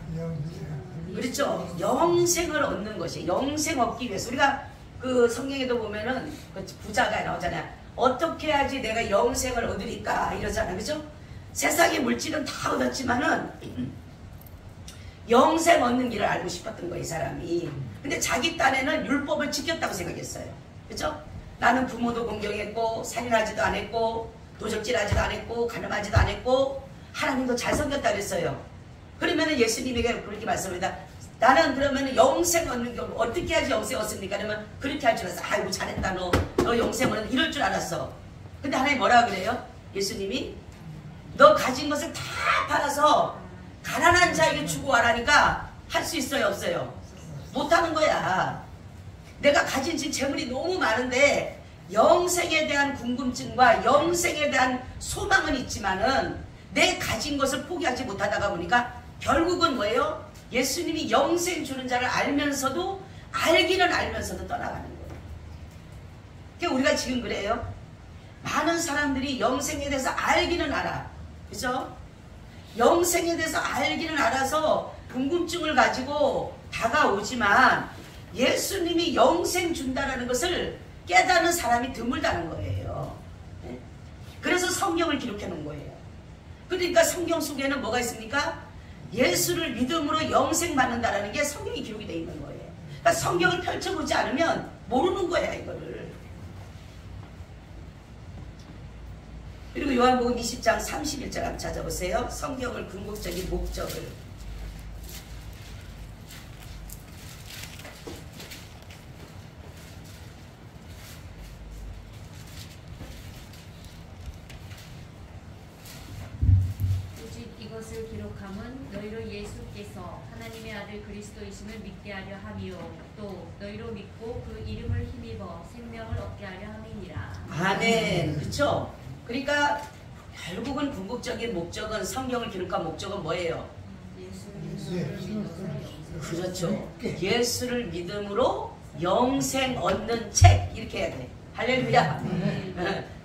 그렇죠. 영생을 얻는 것이, 영생 얻기 위해서. 우리가 그 성경에도 보면은 그 부자가 나오잖아요. 어떻게 해야지 내가 영생을 얻으리까 이러잖아요. 그렇죠? 세상의 물질은 다 얻었지만은 영생 얻는 길을 알고 싶었던 거예요, 이 사람이. 근데 자기 딴에는 율법을 지켰다고 생각했어요. 그렇죠? 나는 부모도 공경했고 살인하지도 않았고 도적질하지도 않았고 가늠하지도 않았고 하나님도 잘 섬겼다 그랬어요. 그러면은 예수님이 그렇게 말씀합니다. 나는 그러면 영생 얻는 게 어떻게 해야지 영생 얻습니까? 그러면 그렇게 할 줄 알았어. 아이고 잘했다, 너 영생 얻는 이럴 줄 알았어. 근데 하나님 뭐라 그래요? 예수님이 너 가진 것을 다 팔아서 가난한 자에게 주고 와라니까 할 수 있어요, 없어요? 못하는 거야. 내가 가진 지금 재물이 너무 많은데 영생에 대한 궁금증과 영생에 대한 소망은 있지만은 내 가진 것을 포기하지 못하다가 보니까 결국은 뭐예요? 예수님이 영생 주는 자를 알면서도 알기는 알면서도 떠나가는 거예요. 그러니까 우리가 지금 그래요. 많은 사람들이 영생에 대해서 알기는 알아. 그죠? 영생에 대해서 알기는 알아서 궁금증을 가지고 다가오지만 예수님이 영생 준다라는 것을 깨닫는 사람이 드물다는 거예요. 네? 그래서 성경을 기록해 놓은 거예요. 그러니까 성경 속에는 뭐가 있습니까? 예수를 믿음으로 영생 받는다라는 게 성경이 기록이 되어 있는 거예요. 그러니까 성경을 펼쳐보지 않으면 모르는 거야, 이거를. 그리고 요한복음 20장 31절 한번 찾아보세요. 성경을 궁극적인 목적을. 오직 이것을 기록함은 너희로 예수께서 하나님의 아들 그리스도이심을 믿게 하려 함이요 또 너희로 믿고 그 이름을 힘입어 생명을 얻게 하려 함이니라. 아멘. 그렇죠? 그러니까 결국은 궁극적인 목적은, 성경을 기록한 목적은 뭐예요? 그렇죠. 예수를 믿음으로 영생 얻는 책, 이렇게 해야 돼. 할렐루야.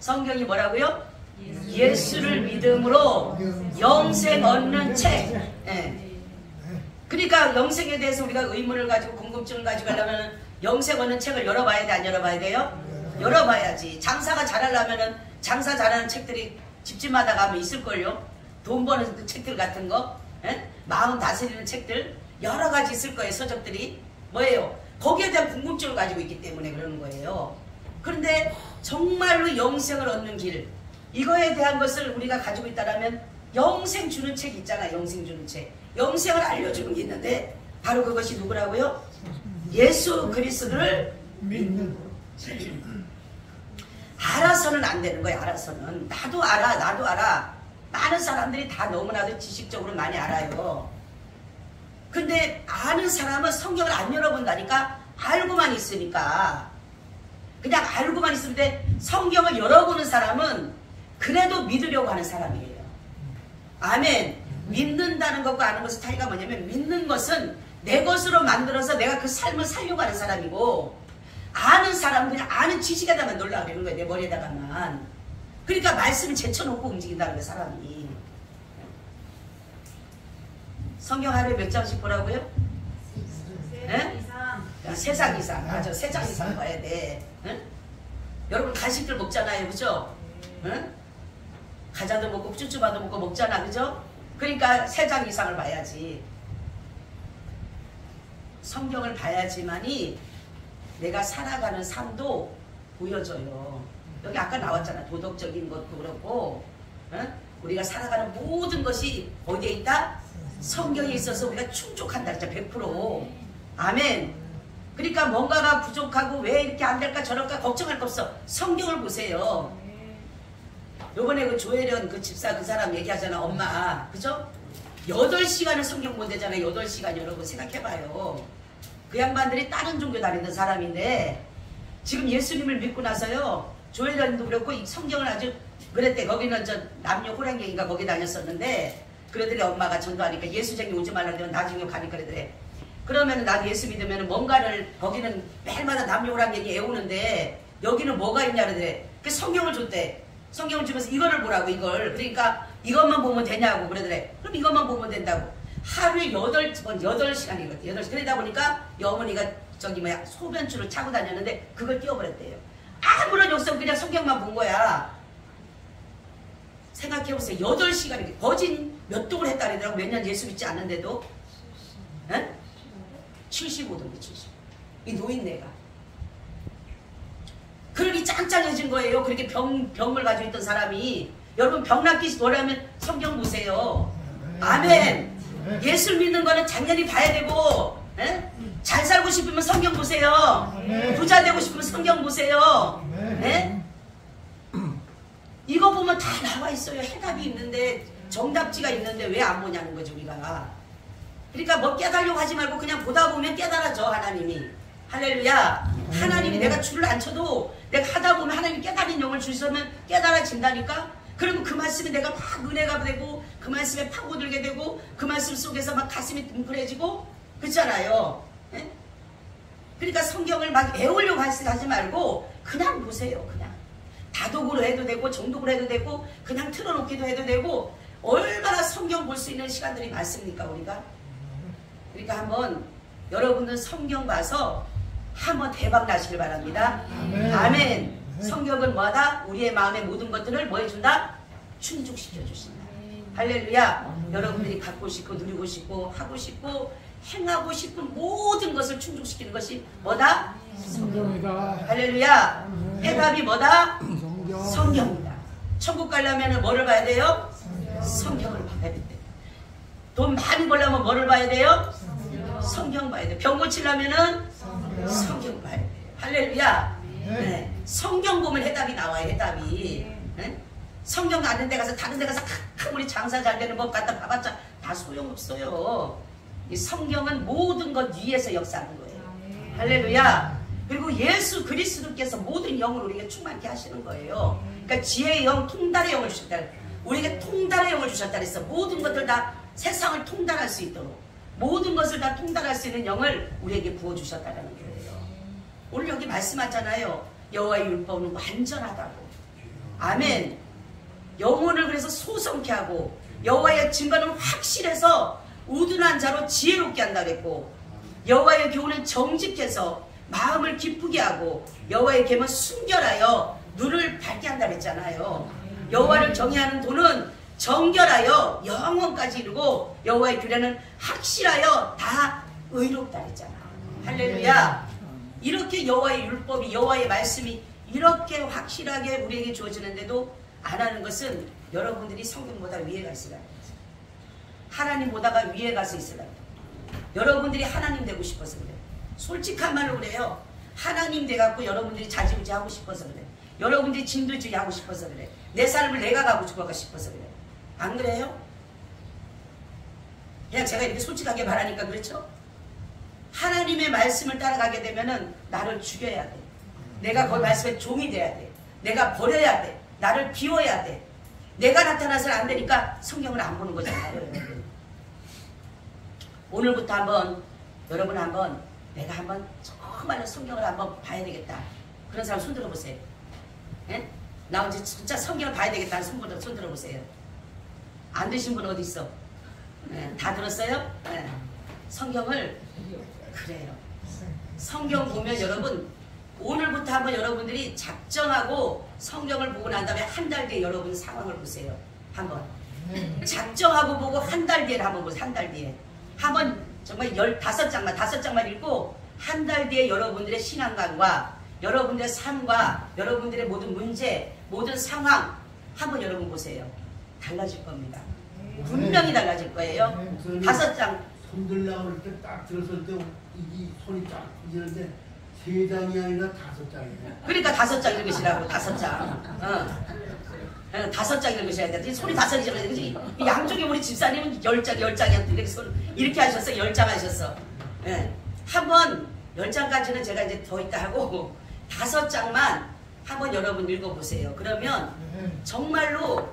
성경이 뭐라고요? 예수를 믿음으로 영생 얻는 책. 네. 그러니까 영생에 대해서 우리가 의문을 가지고 궁금증을 가지고 하려면 영생 얻는 책을 열어봐야 돼, 안 열어봐야 돼요? 열어봐야지. 장사가 잘하려면은 장사 잘하는 책들이 집집마다 가면 있을걸요. 돈 버는 그 책들 같은 거, 에? 마음 다스리는 책들 여러 가지 있을 거예요. 서적들이 뭐예요? 거기에 대한 궁금증을 가지고 있기 때문에 그러는 거예요. 그런데 정말로 영생을 얻는 길, 이거에 대한 것을 우리가 가지고 있다라면 영생 주는 책 있잖아. 영생 주는 책, 영생을 알려주는 게 있는데 바로 그것이 누구라고요? 예수 그리스도를 믿는. 알아서는 안 되는 거야. 알아서는. 나도 알아. 많은 사람들이 다 너무나도 지식적으로 많이 알아요. 근데 아는 사람은 성경을 안 열어본다니까. 알고만 있으니까. 그냥 알고만 있는데 성경을 열어보는 사람은 그래도 믿으려고 하는 사람이에요. 아멘. 믿는다는 것과 아는 것의 차이가 뭐냐면, 믿는 것은 내 것으로 만들어서 내가 그 삶을 살려고 하는 사람이고, 아는 사람은 그냥 아는 지식에다만 놀라고 그러는 거예요. 내 머리에다가만. 그러니까 말씀을 제쳐놓고 움직인다는 거예요, 사람이. 성경 하루에 몇 장씩 보라고요? 세 장 이상. 맞아, 3장 이상 봐야 돼. 응? 여러분 간식들 먹잖아요, 그죠? 응? 과자도 먹고 쭈쭈바도 먹고 먹잖아, 그죠? 그러니까 3장 이상을 봐야지. 성경을 봐야지만이 내가 살아가는 삶도 보여줘요. 여기 아까 나왔잖아. 도덕적인 것도 그렇고, 응? 우리가 살아가는 모든 것이 어디에 있다? 성경에 있어서 우리가 충족한다. 진짜 100%. 아멘. 그러니까 뭔가가 부족하고 왜 이렇게 안 될까 저럴까 걱정할 거 없어. 성경을 보세요. 요번에 그 조혜련 그 집사 그 사람 얘기하잖아. 엄마, 그죠? 8시간을 성경 본대잖아요. 8시간. 여러분 생각해봐요. 그 양반들이 다른 종교 다니던 사람인데 지금 예수님을 믿고 나서요, 조혜련도 그렇고 성경을 아주 그랬대. 거기는 저 남녀 호랑객인가 거기 다녔었는데, 그러더래. 엄마가 전도하니까 예수쟁이 오지 말라 그러면 나중에 가니까 그러더래. 그러면 난 예수 믿으면 뭔가를, 거기는 매일마다 남녀 호랑객이 애우는데 여기는 뭐가 있냐 그러더래. 그 성경을 줬대. 성경을 주면서 이거를 보라고, 이걸. 그러니까 이것만 보면 되냐고 그러더래. 그럼 이것만 보면 된다고. 하루에 8시간이거든. 8시간. 그러다 보니까 이 어머니가 저기 뭐야 소변줄을 차고 다녔는데 그걸 띄워버렸대요. 아무런 욕심 그냥 성경만 본 거야. 생각해보세요. 8시간이 거진 몇 독을 했다 그러더라고. 몇 년 예수 믿지 않는데도. 에? 75독이 70. 이 노인네가. 그러니 짱짱해진 거예요. 그렇게 병을 가지고 있던 사람이. 여러분 병 낫기 원하면 성경 보세요. 아멘. 예수를 믿는 거는 당연히 봐야 되고, 에? 잘 살고 싶으면 성경 보세요. 부자 되고 싶으면 성경 보세요. 에? 이거 보면 다 나와 있어요. 해답이 있는데, 정답지가 있는데 왜 안 보냐는 거죠, 우리가. 그러니까 뭐 깨달으려고 하지 말고 그냥 보다 보면 깨달아져, 하나님이. 할렐루야. 하나님이 내가 줄을 안 쳐도 내가 하다 보면 하나님이 깨달은 영을 주시면 깨달아진다니까. 그러면 그 말씀에 내가 막 은혜가 되고, 그 말씀에 파고들게 되고, 그 말씀 속에서 막 가슴이 뭉클해지고 그렇잖아요. 예? 그러니까 성경을 막 애우려고 하지 말고 그냥 보세요. 그냥 다독으로 해도 되고 정독으로 해도 되고 그냥 틀어놓기도 해도 되고 얼마나 성경 볼 수 있는 시간들이 많습니까 우리가? 그러니까 한번 여러분들 성경 봐서 한번 대박 나시길 바랍니다. 아멘. 아멘. 성경은 뭐하다? 우리의 마음의 모든 것들을 뭐 해준다? 충족시켜 주신다. 할렐루야. 여러분들이 갖고 싶고 누리고 싶고 하고 싶고 행하고 싶은 모든 것을 충족시키는 것이 뭐다? 성경이다. 할렐루야. 해답이 뭐다? 성경. 성경이다. 천국 가려면 뭐를 봐야 돼요? 성경을 봐야 돼. 돈 많이 벌려면 뭐를 봐야 돼요? 성경 봐야 돼. 병 고치려면은 성경 봐야 돼. 할렐루야. 네. 성경 보면 해답이 나와요. 해답이. 네? 성경 아는 데 가서 다른 데 가서 우리 장사 잘 되는 법 갖다 봐봤자 다 소용없어요. 이 성경은 모든 것 위에서 역사하는 거예요. 할렐루야. 그리고 예수 그리스도께서 모든 영을 우리에게 충만케 하시는 거예요. 그러니까 지혜의 영, 통달의 영을 주셨다. 우리에게 통달의 영을 주셨다 그랬어. 모든 것들 다 세상을 통달할 수 있도록 모든 것을 다 통달할 수 있는 영을 우리에게 부어주셨다는 거예요. 오늘 여기 말씀하잖아요. 여호와의 율법은 완전하다고. 아멘. 영혼을 그래서 소성케 하고 여호와의 증거는 확실해서 우둔한 자로 지혜롭게 한다 그랬고 여호와의 교훈은 정직해서 마음을 기쁘게 하고 여호와의 계명은 순결하여 눈을 밝게 한다 그랬잖아요. 여호와를 경외하는 도는 정결하여 영원까지 이루고 여호와의 규례는 확실하여 다 의롭다 그랬잖아. 할렐루야. 이렇게 여호와의 율법이 여호와의 말씀이 이렇게 확실하게 우리에게 주어지는데도 안 하는 것은 여러분들이 성경보다 위에 가 있으라. 하나님보다가 위에 가서 있으라. 여러분들이 하나님 되고 싶어서 그래. 솔직한 말로 그래요. 하나님 돼갖고 여러분들이 자지우지 하고 싶어서 그래. 여러분들이 진두지휘 하고 싶어서 그래. 내 삶을 내가 가고 싶어서 그래. 안 그래요? 그냥 제가 이렇게 솔직하게 말하니까 그렇죠? 하나님의 말씀을 따라가게 되면은 나를 죽여야 돼. 내가 그 말씀에 종이 돼야 돼. 내가 버려야 돼. 나를 비워야 돼. 내가 나타나서는 안 되니까 성경을 안 보는 거잖아요. 오늘부터 한번 여러분 한번 내가 한번 정말로 성경을 한번 봐야 되겠다. 그런 사람 손 들어보세요. 예? 나 이제 진짜 성경을 봐야 되겠다는 손 들어보세요. 안 되신 분 어디 있어? 예, 다 들었어요? 예. 성경을 그래요. 성경 보면 여러분 오늘부터 한번 여러분들이 작정하고 성경을 보고 난 다음에 한 달 뒤에 여러분 상황을 보세요. 한번 작정하고 보고 한 달 뒤에 한번 보세요. 한 달 뒤에 한번 정말 15장만 읽고 한 달 뒤에 여러분들의 신앙관과 여러분들의 삶과 여러분들의 모든 문제 모든 상황 한번 여러분 보세요. 달라질 겁니다. 분명히 달라질 거예요. 5장 손들라고 할 때 딱 들었을 때 이 손이 딱 이러는데 3장이 아니라 5장이에요. 그러니까 5장 읽으시라고 5장. 5장 읽으셔야 돼. 손이 5장이잖아요. 그지? 양쪽에 우리 집사님은 10장이야. 이렇게 하셨어. 10장 하셨어. 예. 한번 10장까지는 제가 이제 더 있다 하고 5장만 한번 여러분 읽어보세요. 그러면 정말로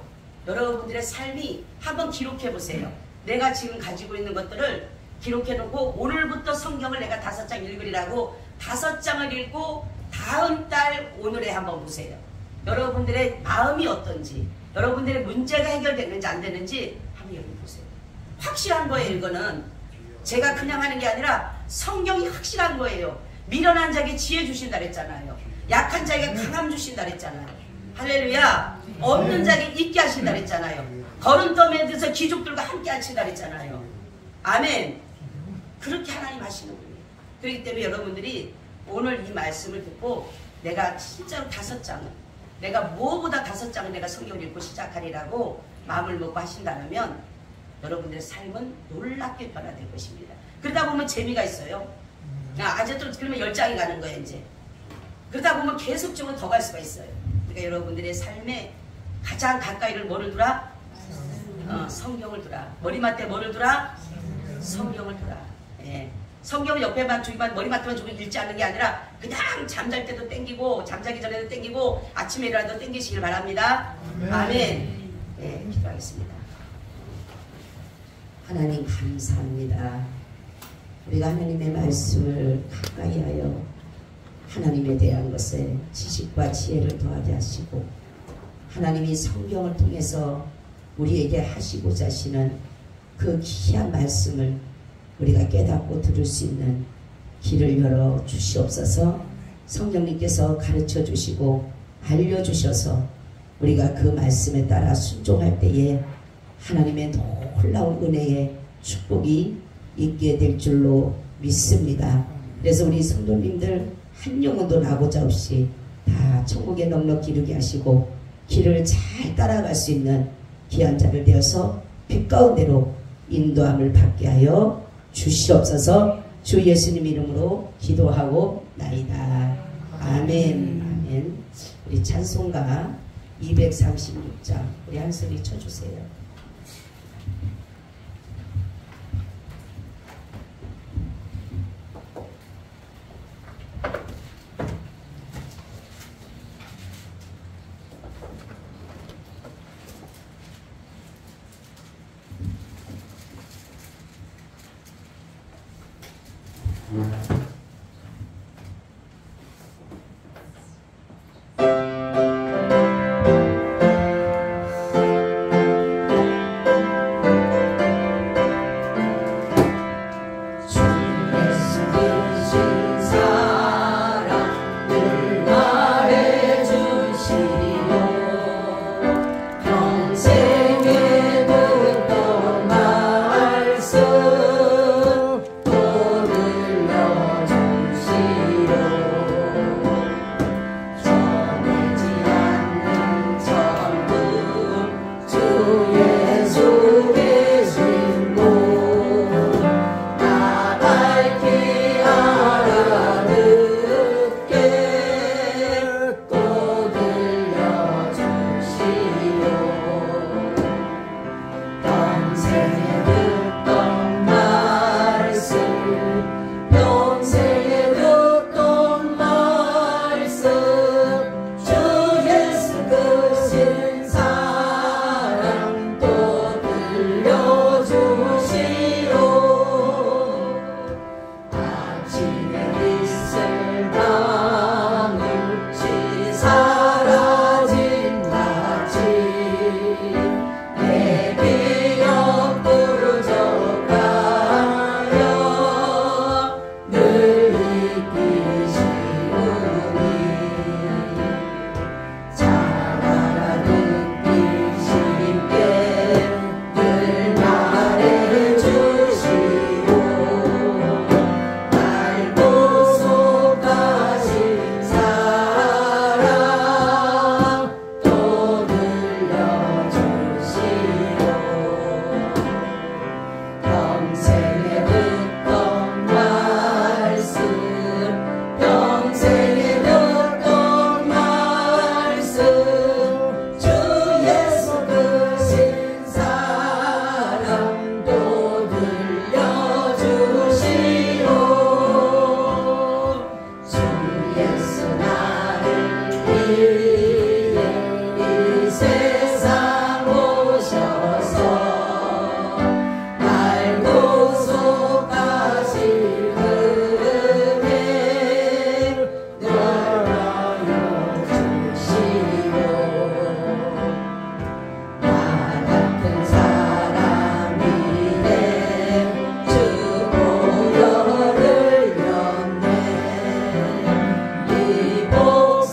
여러분들의 삶이 한번 기록해 보세요. 내가 지금 가지고 있는 것들을 기록해 놓고 오늘부터 성경을 내가 5장 읽으리라고 5장을 읽고 다음 달 오늘에 한번 보세요. 여러분들의 마음이 어떤지 여러분들의 문제가 해결되는지 안 되는지 한번 여러분 보세요. 확실한 거예요. 이거는 제가 그냥 하는 게 아니라 성경이 확실한 거예요. 미련한 자에게 지혜 주신다 그랬잖아요. 약한 자에게 강함 주신다 그랬잖아요. 할렐루야. 없는 자에게 있게 하신다 그랬잖아요. 거름떠에 들어서 귀족들과 함께 하신다 그랬잖아요. 아멘. 그렇게 하나님 하시는 분이에요. 그렇기 때문에 여러분들이 오늘 이 말씀을 듣고 내가 진짜로 5장을 내가 무엇보다 5장을 내가 성경을 읽고 시작하리라고 마음을 먹고 하신다면 여러분들의 삶은 놀랍게 변화될 것입니다. 그러다 보면 재미가 있어요. 아직도 그러면 10장이 가는 거예요. 이제 그러다 보면 계속적으로 더 갈 수가 있어요. 그러니까 여러분들의 삶에 가장 가까이를 뭐를 두라? 성경을 두라. 머리맡에 뭐를 두라? 성경을 두라. 예. 성경을 옆에만 주기만 머리맡에만 주고 읽지 않는 게 아니라 그냥 잠잘 때도 땡기고 잠자기 전에도 땡기고 아침에 일어나도 땡기시길 바랍니다. 아멘. 예, 기도하겠습니다. 하나님 감사합니다. 우리가 하나님의 말씀을 가까이 하여 하나님에 대한 것에 지식과 지혜를 더하게 하시고 하나님이 성경을 통해서 우리에게 하시고자 하시는 그 귀한 말씀을 우리가 깨닫고 들을 수 있는 길을 열어 주시옵소서. 성령님께서 가르쳐 주시고 알려주셔서 우리가 그 말씀에 따라 순종할 때에 하나님의 놀라운 은혜의 축복이 있게 될 줄로 믿습니다. 그래서 우리 성도님들 한 영혼도 나고자 없이 다 천국에 넉넉히 이르게 하시고 길을 잘 따라갈 수 있는 귀한 자들 되어서 빛 가운데로 인도함을 받게 하여 주시옵소서. 주 예수님 이름으로 기도하고 나이다. 아멘. 아멘. 우리 찬송가 236장 우리 한 소리 쳐주세요.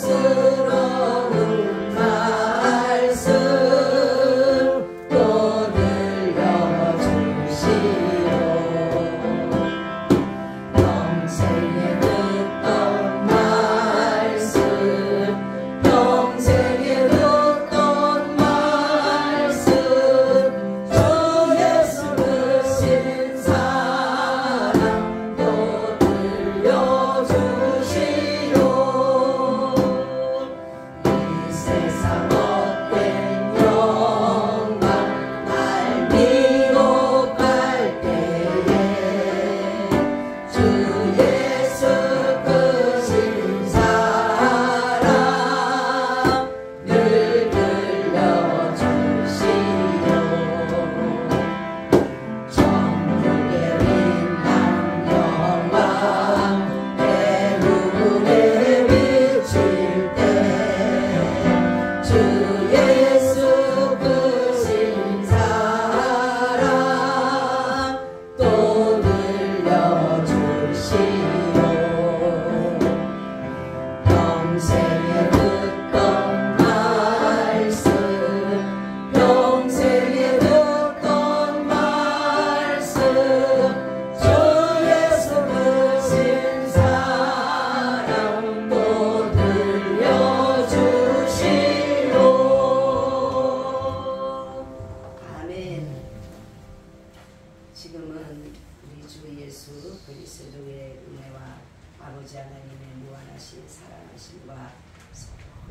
복스러운 말씀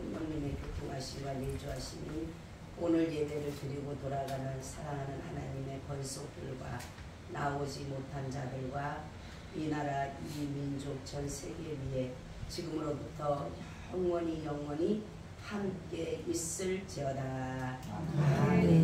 성령님의 교통하시와 내주하시니 오늘 예배를 드리고 돌아가는 사랑하는 하나님의 권속들과 나오지 못한 자들과 이 나라 이 민족 전 세계 위에 지금으로부터 영원히 함께 있을지어다. 아멘.